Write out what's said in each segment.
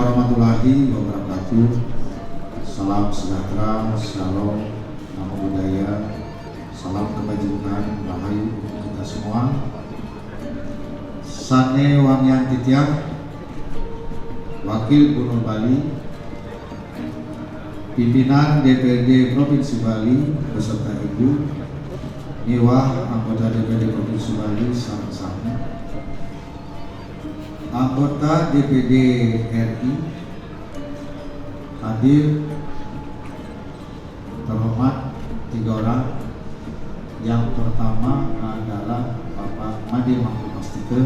warahmatullahi wabarakatuh. Salam sejahtera, shalom, namo buddhaya, salam kebajikan, rahayu untuk kita semua. Sane Wangyan Titiang, Wakil Gubernur Bali, Pimpinan DPRD Provinsi Bali beserta Ibu, Niwah anggota DPRD Provinsi Bali sama-sama, anggota DPD RI hadir terhormat 3 orang. Yang pertama adalah Bapak Made Mahfud Mastike.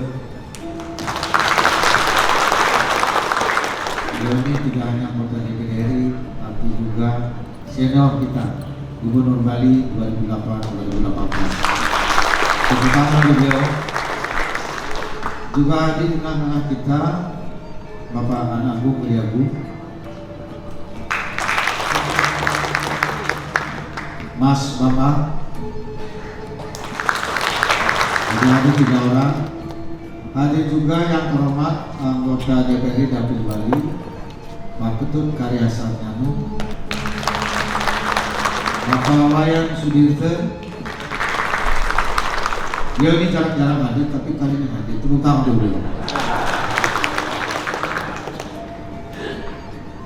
Ini tidak hanya anggota DPD RI tapi juga senior kita, Gubernur Bali 2008-2018. Tepuk tangan beliau. Juga hadir di tengah kita Bapak Anagung Priagung, Mas Bambang. Juga hadir 3 orang. Hadir juga yang terhormat anggota DPRD Dapil Bali, Pak Ketut Karya Sarnyanu, Bapak Wayan Sudirte. Dia ini jarang-jarang hadir, tapi kali ini hadir. Tepuk tangan dulu.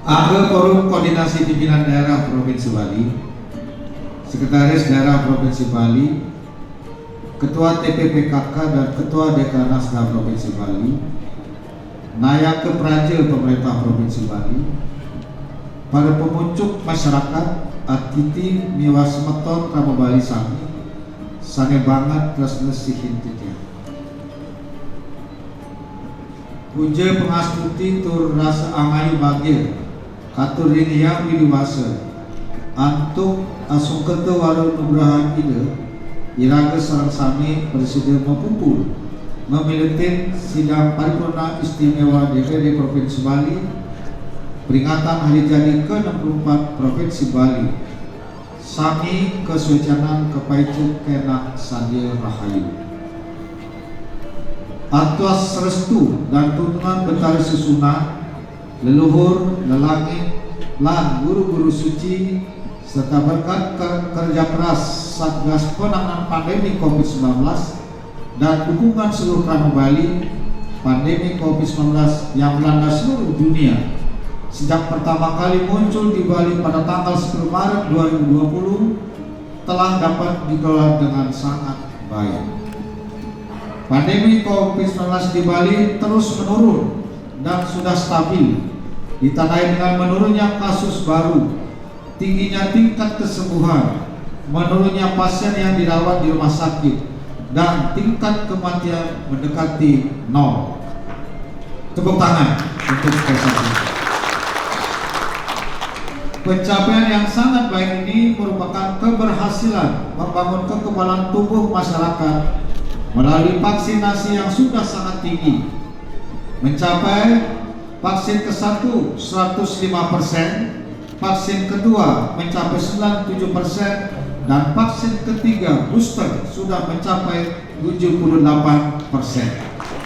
Ada Forum Koordinasi Pimpinan Daerah Provinsi Bali, Sekretaris Daerah Provinsi Bali, Ketua TPPKK dan Ketua Dekranasda Provinsi Bali, Nayake Praja Pemerintah Provinsi Bali, para pemuncuk masyarakat, Atiti Miwa Semeton Ramo Bali Sami, Sane banget terus nesihin titia. Puja pengastuti tur rasa angayu bagir, katur ringyang widiwasa, antuk asung ketu walau nugrahan ide, iraga sarang sami presiden mempumpul, memilitin sidang paripurna istimewa DPRD Provinsi Bali, peringatan hari jadi ke-64 Provinsi Bali. Sami kesucianan kepaicuk kena sadia rahayu. Atas restu dan tuntunan betari sesuna, leluhur, lelangit, lan guru-guru suci, serta berkat kerja keras Satgas Penanganan Pandemi COVID-19 dan dukungan seluruh Ramo Bali, pandemi COVID-19 yang melanda seluruh dunia sejak pertama kali muncul di Bali pada tanggal 10 Maret 2020 telah dapat dikelola dengan sangat baik. Pandemi COVID-19 di Bali terus menurun dan sudah stabil, ditandai dengan menurunnya kasus baru, tingginya tingkat kesembuhan, menurunnya pasien yang dirawat di rumah sakit, dan tingkat kematian mendekati 0. Tepuk tangan untuk prestasi. Pencapaian yang sangat baik ini merupakan keberhasilan membangun kekebalan tubuh masyarakat melalui vaksinasi yang sudah sangat tinggi, mencapai vaksin ke-1 105%, vaksin kedua mencapai 97%, dan vaksin ketiga booster sudah mencapai 78%.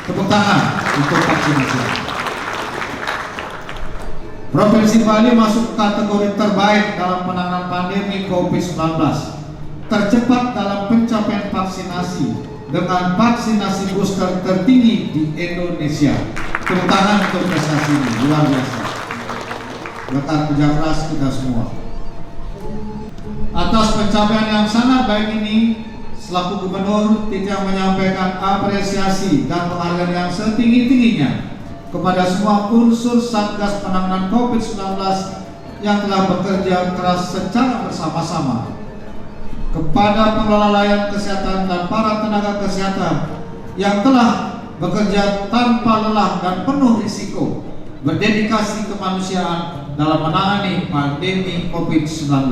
Tepuk tangan untuk vaksinasi. Provinsi Bali masuk kategori terbaik dalam penanganan pandemi COVID-19, tercepat dalam pencapaian vaksinasi dengan vaksinasi booster tertinggi di Indonesia. Tepuk tangan untuk prestasi ini, luar biasa. Berkat kerja keras kita semua. Atas pencapaian yang sangat baik ini, selaku Gubernur Titiang menyampaikan apresiasi dan penghargaan yang setinggi-tingginya kepada semua unsur Satgas Penanganan COVID-19 yang telah bekerja keras secara bersama-sama, kepada pengelola layanan kesehatan dan para tenaga kesehatan yang telah bekerja tanpa lelah dan penuh risiko, berdedikasi kemanusiaan dalam menangani pandemi COVID-19.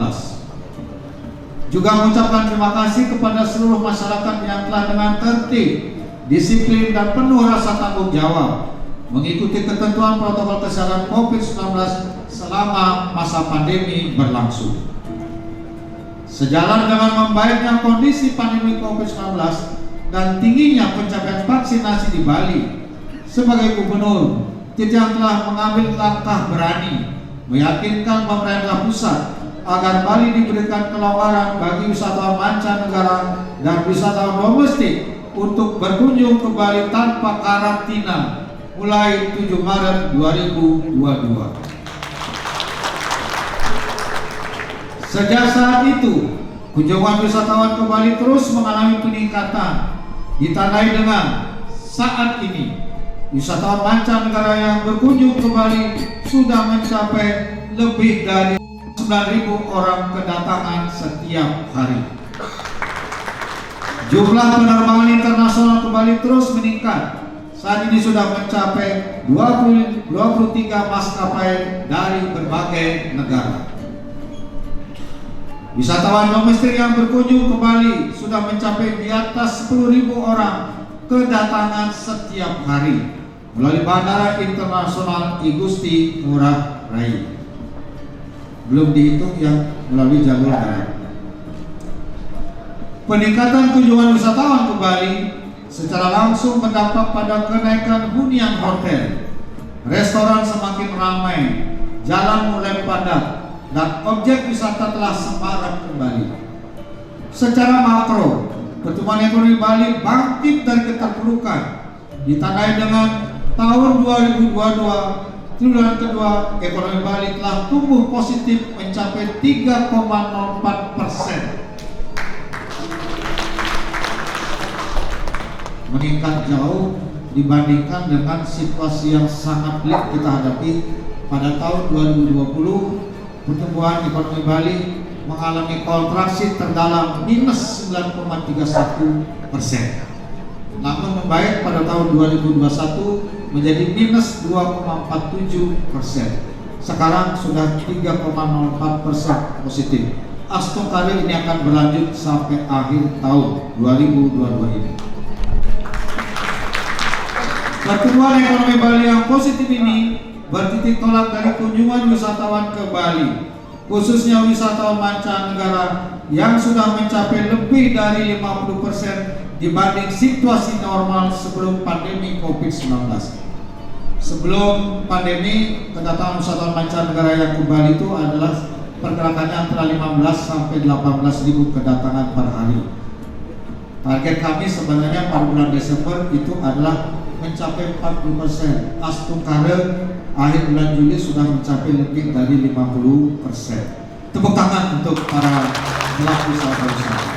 Juga mengucapkan terima kasih kepada seluruh masyarakat yang telah dengan tertib, disiplin dan penuh rasa tanggung jawab mengikuti ketentuan protokol kesehatan COVID-19 selama masa pandemi berlangsung. Sejalan dengan membaiknya kondisi pandemi COVID-19 dan tingginya pencapaian vaksinasi di Bali, sebagai Gubernur Titiang telah mengambil langkah berani meyakinkan pemerintah pusat agar Bali diberikan kelonggaran bagi wisatawan mancanegara dan wisatawan domestik untuk berkunjung ke Bali tanpa karantina mulai 7 Maret 2022. Sejak saat itu, kunjungan wisatawan ke Bali terus mengalami peningkatan, ditandai dengan saat ini wisatawan mancanegara yang berkunjung ke Bali sudah mencapai lebih dari 9.000 orang kedatangan setiap hari. Jumlah penerbangan internasional ke Bali terus meningkat. Saat ini sudah mencapai 23 maskapai dari berbagai negara. Wisatawan domestik yang berkunjung ke Bali sudah mencapai di atas 10.000 orang kedatangan setiap hari melalui Bandara Internasional I Gusti Ngurah Rai. Belum dihitung yang melalui jalur darat. Peningkatan kunjungan wisatawan ke Bali secara langsung berdampak pada kenaikan hunian hotel, restoran semakin ramai, jalan mulai padat, dan objek wisata telah semarak kembali. Secara makro, pertumbuhan ekonomi Bali bangkit dari keterpurukan, ditandai dengan tahun 2022, triwulan kedua ekonomi Bali telah tumbuh positif mencapai 3,04%. Meningkat jauh dibandingkan dengan situasi yang sangat pelik kita hadapi pada tahun 2020. Pertumbuhan ekonomi Bali mengalami kontraksi terdalam minus 9,31%. Namun membaik pada tahun 2021 menjadi minus 2,47%. Sekarang sudah 3,04% positif. Astungkari ini akan berlanjut sampai akhir tahun 2022 ini. Pertumbuhan ekonomi Bali yang positif ini bertitik tolak dari kunjungan wisatawan ke Bali, khususnya wisatawan mancanegara yang sudah mencapai lebih dari 50% dibanding situasi normal sebelum pandemi COVID-19. Sebelum pandemi, kedatangan wisatawan mancanegara yang ke Bali itu adalah pergerakannya antara 15 sampai 18.000 kedatangan per hari. Target kami sebenarnya pada bulan Desember itu adalah mencapai 40%. Astungkare akhir bulan Juli sudah mencapai lebih dari 50%. Tepuk tangan untuk para pelaku usaha.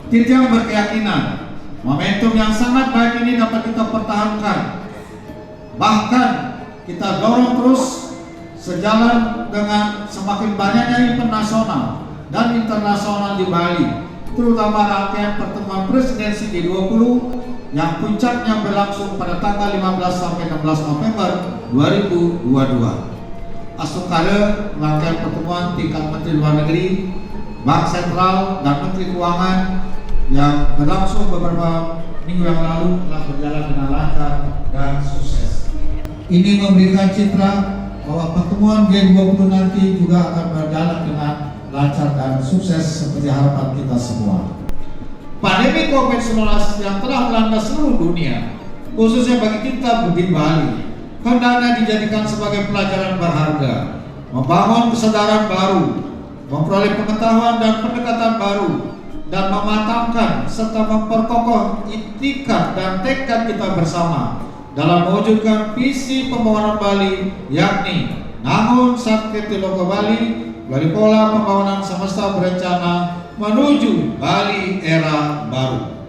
Titiang berkeyakinan momentum yang sangat baik ini dapat kita pertahankan. Bahkan kita dorong terus sejalan dengan semakin banyaknya event nasional dan internasional di Bali, terutama rangkaian pertemuan presidensi G20 yang puncaknya berlangsung pada tanggal 15 sampai 16 November 2022. Astungkare rangkaian pertemuan tingkat Menteri Luar Negeri, Bank Sentral, dan Menteri Keuangan yang berlangsung beberapa minggu yang lalu telah berjalan dengan lancar dan sukses. Ini memberikan citra bahwa pertemuan G20 nanti juga akan berjalan dengan lancar dan sukses seperti harapan kita semua. Pandemi COVID-19 yang telah melanda seluruh dunia, khususnya bagi kita di Bali, hendaknya dijadikan sebagai pelajaran berharga, membangun kesadaran baru, memperoleh pengetahuan dan pendekatan baru, dan mematangkan serta memperkokoh itikad dan tekad kita bersama dalam mewujudkan visi pembangunan Bali, yakni Nangun Satkirti Loka Bali, dari pola pembangunan semesta berencana menuju Bali era baru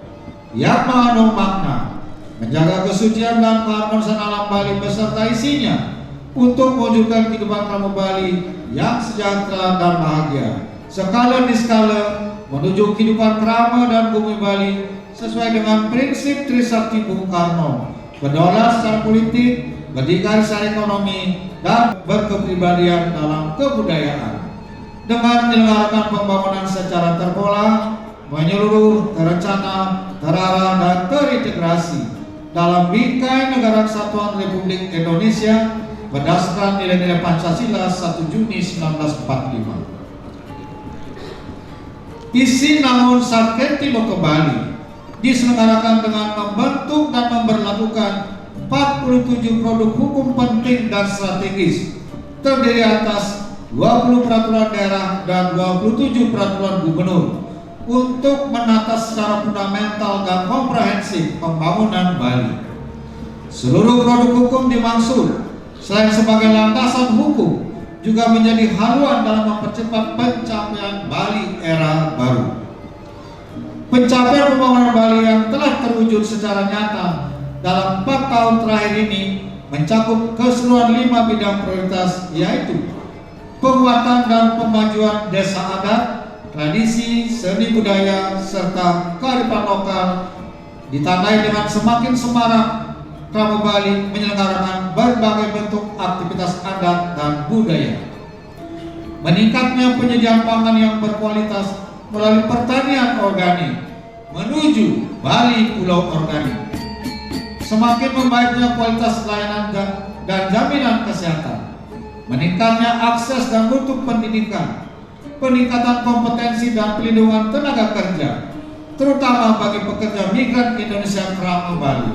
yang mengandung makna menjaga kesucian dan keharmonisan alam Bali beserta isinya untuk mewujudkan kehidupan kamu Bali yang sejahtera dan bahagia skala di skala menuju kehidupan kerama dan bumi Bali sesuai dengan prinsip Trisakti Bung Karno, berdaulat secara politik, berdikari secara ekonomi, dan berkepribadian dalam kebudayaan. Dengan menyelenggarakan pembangunan secara terpola, menyeluruh, terencana, terarah, dan terintegrasi dalam bingkai Negara Kesatuan Republik Indonesia berdasarkan nilai-nilai Pancasila 1 Juni 1945. Visi Nangun Satkirti Loka Bali diselenggarakan dengan membentuk dan memberlakukan 47 produk hukum penting dan strategis, terdiri atas 20 peraturan daerah dan 27 peraturan gubernur untuk menata secara fundamental dan komprehensif pembangunan Bali. Seluruh produk hukum dimaksud selain sebagai landasan hukum juga menjadi haluan dalam mempercepat pencapaian Bali era baru. Pencapaian pembangunan Bali yang telah terwujud secara nyata dalam 4 tahun terakhir ini mencakup keseluruhan 5 bidang prioritas, yaitu penguatan dan pemajuan desa adat, tradisi, seni budaya, serta kearifan lokal, ditandai dengan semakin semarak Krama Bali menyelenggarakan berbagai bentuk aktivitas adat dan budaya. Meningkatnya penyediaan pangan yang berkualitas melalui pertanian organik menuju Bali Pulau Organik. Semakin membaiknya kualitas layanan dan jaminan kesehatan, meningkatnya akses dan mutu pendidikan, peningkatan kompetensi dan pelindungan tenaga kerja, terutama bagi pekerja migran Indonesia Krama Bali.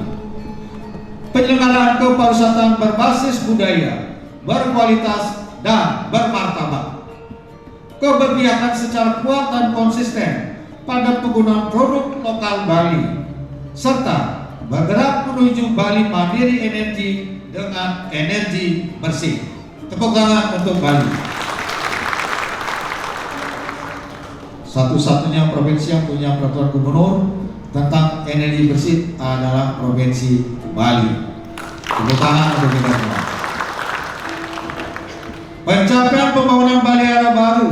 Penyelenggaraan kepariwisataan berbasis budaya, berkualitas dan bermartabat. Keberpihakan secara kuat dan konsisten pada penggunaan produk lokal Bali, serta bergerak menuju Bali mandiri energi dengan energi bersih. Tepuk tangan untuk Bali. Satu-satunya provinsi yang punya peraturan gubernur tentang energi bersih adalah Provinsi Bali. Tepuk tangan untuk kita semua. Pencapaian pembangunan Bali era baru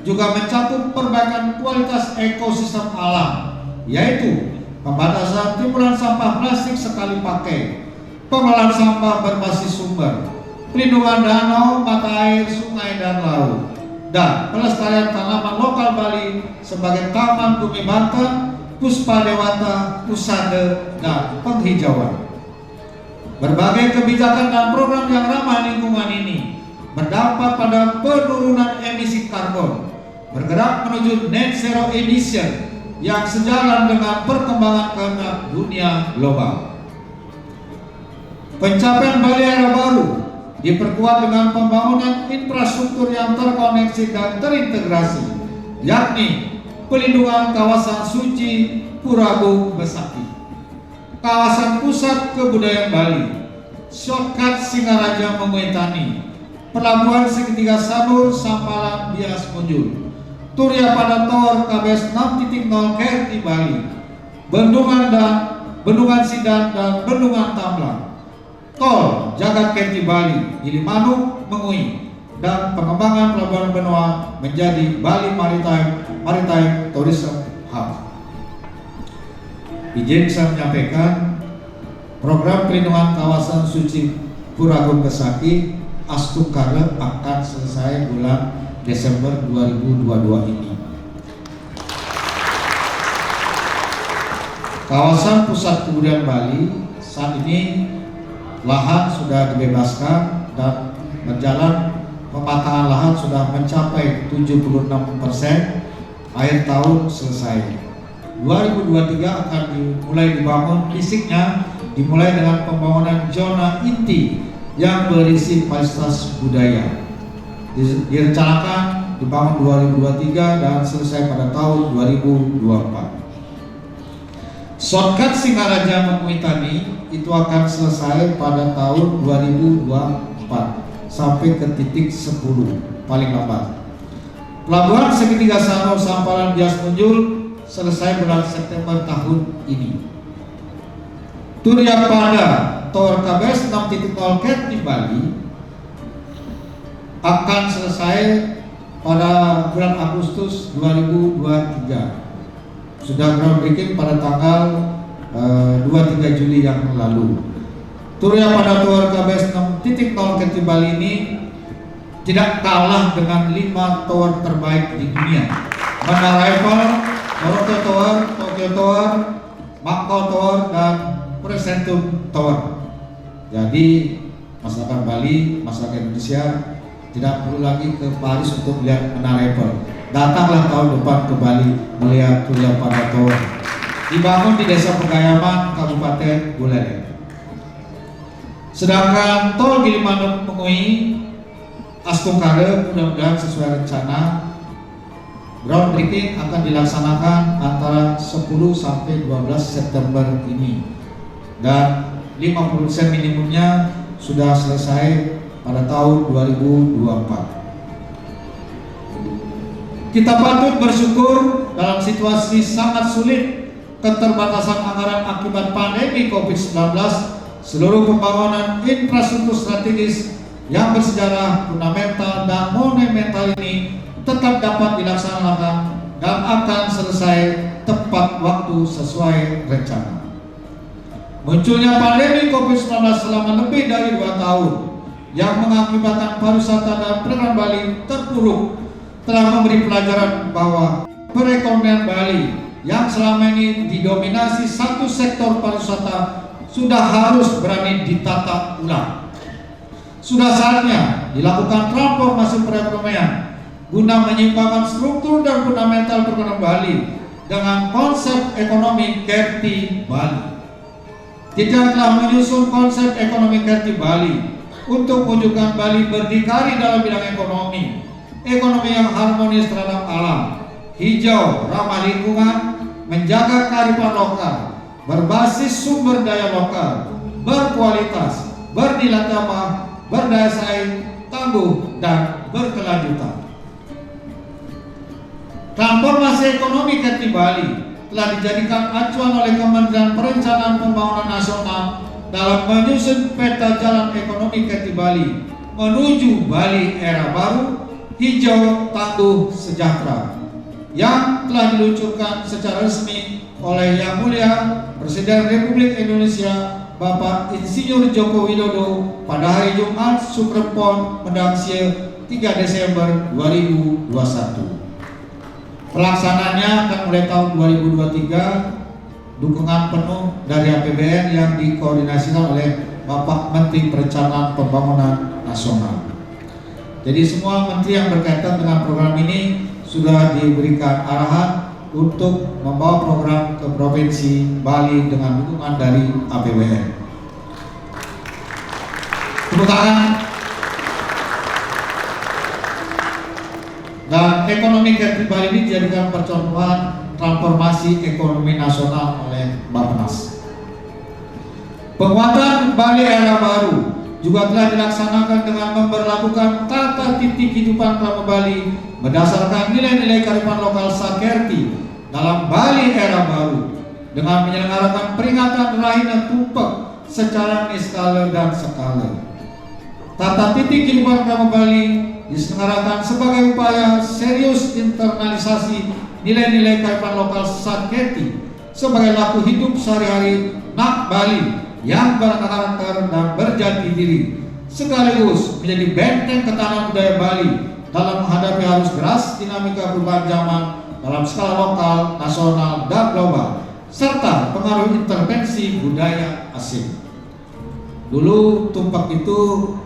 juga mencakup perbaikan kualitas ekosistem alam, yaitu pembatasan timbulan sampah plastik sekali pakai, pengelolaan sampah berbasis sumber, pelindungan danau, mata air, sungai dan laut, dan pelestarian tanaman lokal Bali sebagai Taman Bumi Banten, Puspa Dewata, Pusade, dan penghijauan. Berbagai kebijakan dan program yang ramah lingkungan ini berdampak pada penurunan emisi karbon, bergerak menuju net zero emission yang sejalan dengan perkembangan kehendak dunia global. Pencapaian Bali era baru diperkuat dengan pembangunan infrastruktur yang terkoneksi dan terintegrasi, yakni pelindungan kawasan suci Puragung Besaki, kawasan pusat kebudayaan Bali, shortcut Singaraja Memuitani, pelabuhan segitiga Sanur Sampalan Bias Munjul, Turya pada Tower KBS 6.0 Kerti Bali, Bendungan Sidan dan Bendungan Tamblang, Tol Jagat Kerti Bali, Gilimanuk Mengui, dan pengembangan pelabuhan Benoa menjadi Bali Maritime Tourism Hub. Izin saya menyampaikan program pelindungan kawasan suci Puragung Besaki Astukara akan selesai bulan Desember 2022 ini. Kawasan pusat kebudayaan Bali saat ini lahan sudah dibebaskan dan berjalan pematangan lahan sudah mencapai 76%. Akhir tahun selesai. 2023 akan dimulai dibangun fisiknya, dimulai dengan pembangunan zona inti yang berisi fasilitas budaya. Direncanakan dibangun 2023 dan selesai pada tahun 2024. Shortcut Singaraja Memuitani itu akan selesai pada tahun 2024 sampai ke titik 10 paling lambat. Pelabuhan segitiga Sanur Sampalan Bias Munjul selesai bulan September tahun ini. Turya pada Tower KBS 6.0 Kerti Bali akan selesai pada bulan Agustus 2023. Sudah groundbreaking pada tanggal 23 Juli yang lalu. Turya pada Tower KBS 6.0 Kerti Bali ini tidak kalah dengan 5 tower terbaik di dunia. Menara Eiffel, Toronto Tower, Tokyo Tower, Macau Tower, dan Presentum Tower. Jadi masyarakat Bali, masyarakat Indonesia tidak perlu lagi ke Paris untuk melihat Menara Eiffel. Datanglah tahun depan ke Bali melihat Turya pada Tower. Dibangun di Desa Pegayaman, Kabupaten Buleleng. Sedangkan tol Gilimanuk Mengui Astungkare mudah-mudahan sesuai rencana groundbreaking akan dilaksanakan antara 10 sampai 12 September ini, dan 50% minimumnya sudah selesai pada tahun 2024. Kita patut bersyukur dalam situasi sangat sulit keterbatasan anggaran akibat pandemi COVID-19, seluruh pembangunan infrastruktur strategis yang bersejarah, fundamental, dan monumental ini tetap dapat dilaksanakan dan akan selesai tepat waktu sesuai rencana. Munculnya pandemi COVID-19 selama lebih dari 2 tahun yang mengakibatkan pariwisata dan perairan Bali terpuruk telah memberi pelajaran bahwa perekonomian Bali yang selama ini didominasi satu sektor pariwisata sudah harus berani ditata ulang. Sudah saatnya dilakukan transformasi perekonomian guna menyeimbangkan struktur dan fundamental perekonomian Bali dengan konsep ekonomi Kerti Bali. Kita telah menyusun konsep ekonomi Kerti Bali untuk mewujudkan Bali berdikari dalam bidang ekonomi yang harmonis terhadap alam, hijau, ramah lingkungan, menjaga kearifan lokal, berbasis sumber daya lokal, berkualitas, bernilai tambah, berdaya saing, tangguh, dan berkelanjutan. Transformasi ekonomi Kerti Bali telah dijadikan acuan oleh Kementerian Perencanaan Pembangunan Nasional dalam menyusun peta jalan ekonomi Kerti Bali menuju Bali era baru, hijau, tangguh, sejahtera, yang telah diluncurkan secara resmi oleh Yang Mulia Presiden Republik Indonesia Bapak Insinyur Joko Widodo pada hari Jumat Sukrepon Medangsia 3 Desember 2021. Pelaksanaannya akan mulai tahun 2023, dukungan penuh dari APBN yang dikoordinasikan oleh Bapak Menteri Perencanaan Pembangunan Nasional. Jadi semua menteri yang berkaitan dengan program ini sudah diberikan arahan untuk membawa program ke Provinsi Bali dengan dukungan dari APBN. Tepuk tangan. Dan ekonomi Kerti Bali ini dijadikan percontohan transformasi ekonomi nasional oleh Bappenas. Penguatan Bali era baru juga telah dilaksanakan dengan memberlakukan tata titik kehidupan Kelapa Bali berdasarkan nilai-nilai kearifan lokal Sakerti dalam Bali era baru, dengan menyelenggarakan peringatan Rahina Tumpek secara niskala dan skala. Tata titik kehidupan Kelapa Bali diselenggarakan sebagai upaya serius internalisasi nilai-nilai kearifan lokal Sakerti sebagai laku hidup sehari-hari Nak Bali yang berkarakter dan berjati diri, sekaligus menjadi benteng ketahanan budaya Bali dalam menghadapi arus deras dinamika perubahan zaman dalam skala lokal, nasional, dan global, serta pengaruh intervensi budaya asing. Dulu tumpak itu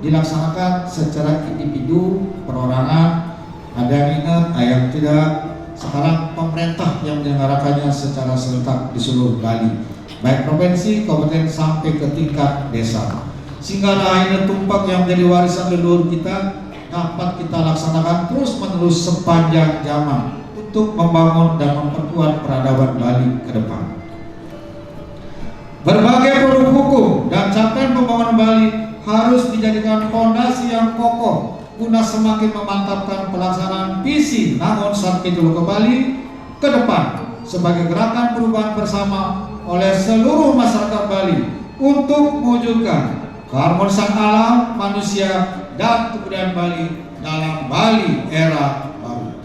dilaksanakan secara individu, perorangan, ada yang ingat, ada yang tidak. Sekarang pemerintah yang menyelenggarakannya secara serentak di seluruh Bali, baik provinsi, kabupaten, sampai ke tingkat desa, sehingga Rahina Tumpak yang menjadi warisan leluhur kita dapat kita laksanakan terus-menerus sepanjang zaman untuk membangun dan memperkuat peradaban Bali ke depan. Berbagai produk hukum dan capaian pembangunan Bali harus dijadikan fondasi yang kokoh guna semakin memantapkan pelaksanaan visi Nangon Sarkitul ke Bali ke depan sebagai gerakan perubahan bersama oleh seluruh masyarakat Bali untuk mewujudkan keharmonisan alam, manusia, dan kebudayaan Bali dalam Bali era baru.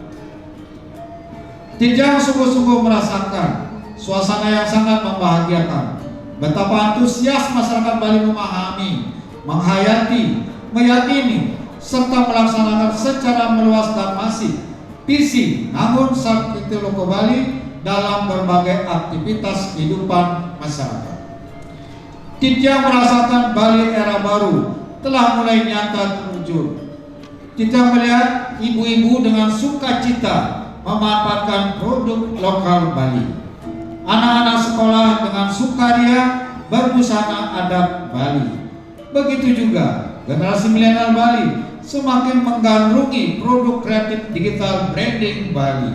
Tijang sungguh-sungguh merasakan suasana yang sangat membahagiakan betapa antusias masyarakat Bali memahami, menghayati, meyakini, serta melaksanakan secara meluas dan masif visi Nangon Sarkitul ke Bali dalam berbagai aktivitas kehidupan masyarakat. Tijang merasakan Bali era baru telah mulai nyata terwujud. Kita melihat ibu-ibu dengan sukacita memanfaatkan produk lokal Bali. Anak-anak sekolah dengan sukaria berbusana adat Bali. Begitu juga generasi milenial Bali semakin menggandrungi produk kreatif digital branding Bali.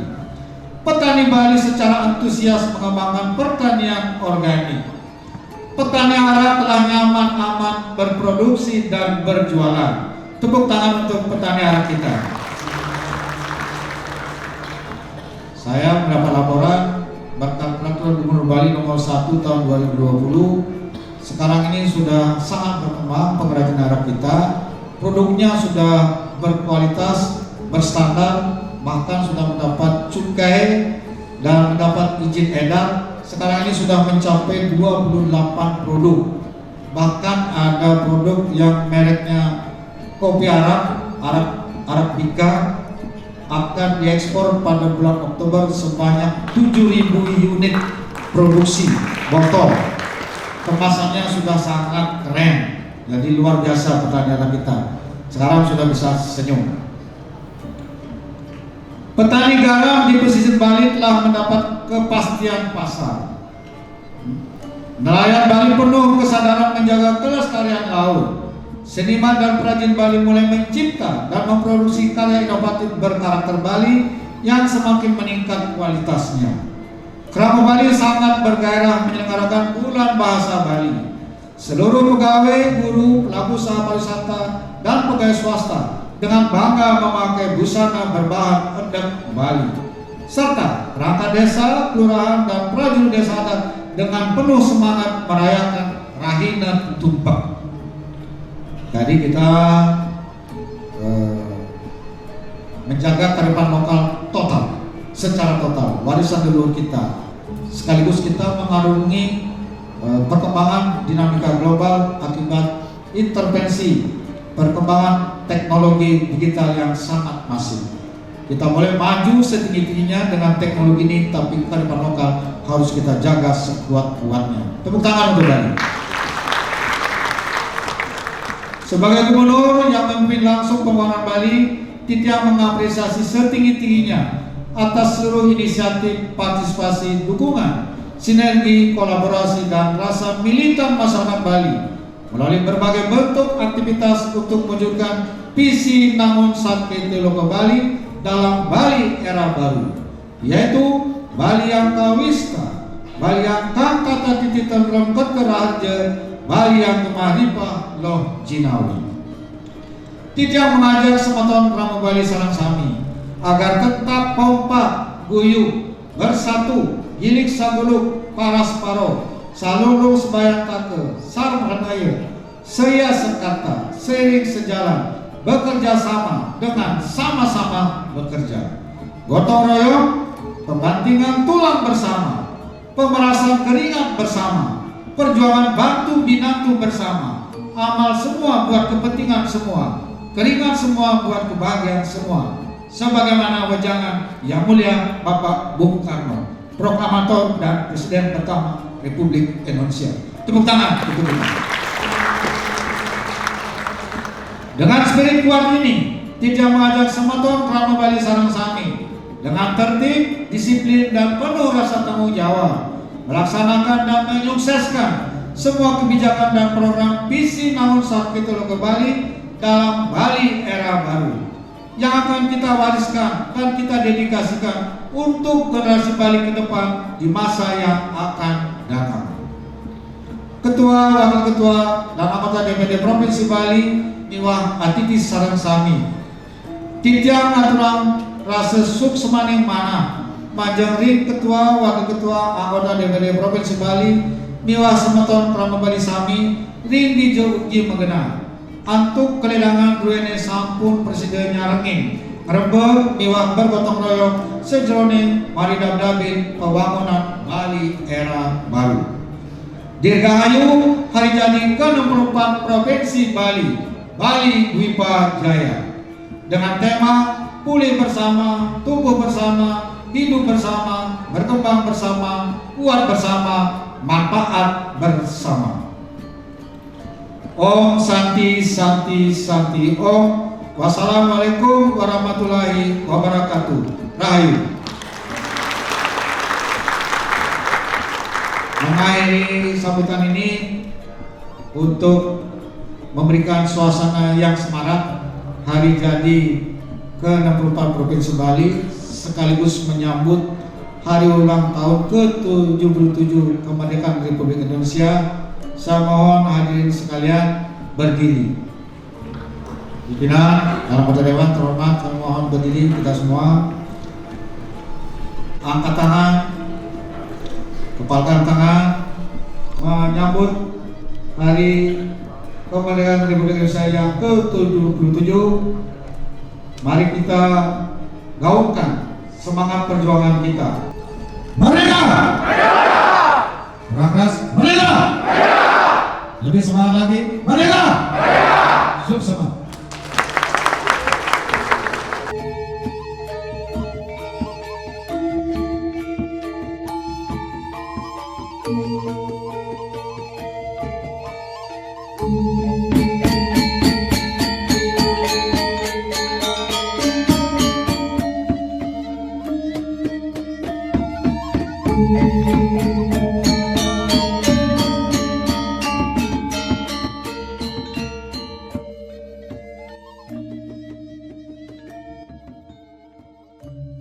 Petani Bali secara antusias mengembangkan pertanian organik. Petani ara telah nyaman-aman berproduksi dan berjualan. Tepuk tangan untuk petani ara kita. Saya mendapat laporan berkat Peraturan Gubernur Bali nomor 1 tahun 2020. Sekarang ini sudah sangat berkembang pengrajin ara kita. Produknya sudah berkualitas, berstandar, bahkan sudah mendapat cukai dan mendapat izin edar. Sekarang ini sudah mencapai 28 produk. Bahkan ada produk yang mereknya kopi Arabica akan diekspor pada bulan Oktober sebanyak 7.000 unit produksi botol. Kemasannya sudah sangat keren, jadi luar biasa petani kita. Sekarang sudah bisa senyum. Petani garam di pesisir Bali telah mendapat kepastian pasar. Nelayan Bali penuh kesadaran menjaga kelestarian laut. Seniman dan perajin Bali mulai mencipta dan memproduksi karya inovatif berkarakter Bali yang semakin meningkat kualitasnya. Kerama Bali sangat bergairah menyelenggarakan Bulan Bahasa Bali. Seluruh pegawai, guru, pelaku usaha pariwisata, dan pegawai swasta dengan bangga memakai busana berbahan endek Bali, serta perangkat desa, kelurahan, dan prajurit desa adat dengan penuh semangat merayakan Rahina Tumpak. Jadi kita menjaga kearifan lokal total, secara total, warisan leluhur kita. Sekaligus kita mengarungi perkembangan dinamika global akibat intervensi perkembangan teknologi digital yang sangat masif. Kita boleh maju setinggi-tingginya dengan teknologi ini, tapi kearifan lokal harus kita jaga sekuat-kuatnya. Tepuk tangan untuk Bali. Sebagai gubernur yang memimpin langsung pembangunan Bali, Titya mengapresiasi setinggi-tingginya atas seluruh inisiatif, partisipasi, dukungan, sinergi, kolaborasi, dan rasa militan masyarakat Bali melalui berbagai bentuk aktivitas untuk mewujudkan visi Nangun Satkete Loka Bali dalam Bali era baru, yaitu Bali yang kawiska, Bali yang kata titi tenrem keteraja, Bali yang kemaripah loh jinawi. Titya mengajak semeton Krama Bali Sarang Sami agar tetap kompak, guyup, bersatu, gilik saguluk, paras paro, salulung sebayang take, sarang renaya, seya sekata, seiring sejalan, bekerja sama dengan sama-sama bekerja. Gotong royong, pembantingan tulang bersama, pemerasan keringat bersama, perjuangan bantu binatu bersama, amal semua buat kepentingan semua, keringat semua buat kebahagiaan semua. Sebagaimana wejangan Yang Mulia Bapak Bung Karno, proklamator dan Presiden pertama Republik Indonesia. Tepuk tangan untuk kita. Dengan spirit kuat ini, Titya mengajak semeton Krama Bali Sarang Sami dengan tertib, disiplin, dan penuh rasa tanggung jawab melaksanakan dan menyukseskan semua kebijakan dan program visi Nangun Satkete Loka Bali dalam Bali era baru yang akan kita wariskan dan kita dedikasikan untuk generasi Bali ke depan di masa yang akan datang. Ketua, Wakil Ketua, dan anggota DPD Provinsi Bali Niwah Atitis Sarang Sami, Titya ngaturan rasa suk semaning mana Majeng Ketua, Wakil Ketua, anggota DPD Provinsi Bali Niwah Semeton Krama Bali Sami Rindi Uji Megena antuk keledangan duene sampun presidennya renging ngerebek niwah bergotong royong sejroning maridab-dabin pembangunan Bali era baru. Dirgahayu hari jadi ke-64 Provinsi Bali, Bali Dwipa Jaya, dengan tema pulih bersama, tumbuh bersama, hidup bersama, berkembang bersama, kuat bersama, manfaat bersama. Om Santi Santi Santi Om. Wassalamualaikum warahmatullahi wabarakatuh. Rahayu. Mengakhiri sambutan ini untuk memberikan suasana yang semarak hari jadi ke-64 Provinsi Bali sekaligus menyambut hari ulang tahun ke-77 kemerdekaan Republik Indonesia. Saya mohon hadirin sekalian berdiri. Pimpinan, anggota dewan terhormat, saya mohon berdiri kita semua. Angkat tangan, kepalkan tangan, menyambut hari kemerdekaan Republik Indonesia yang ke-77. Mari kita gaungkan semangat perjuangan kita. Merdeka! Merdeka! Kurang keras. Merdeka! Merdeka! Lebih semangat lagi. Merdeka! Merdeka! Sukses.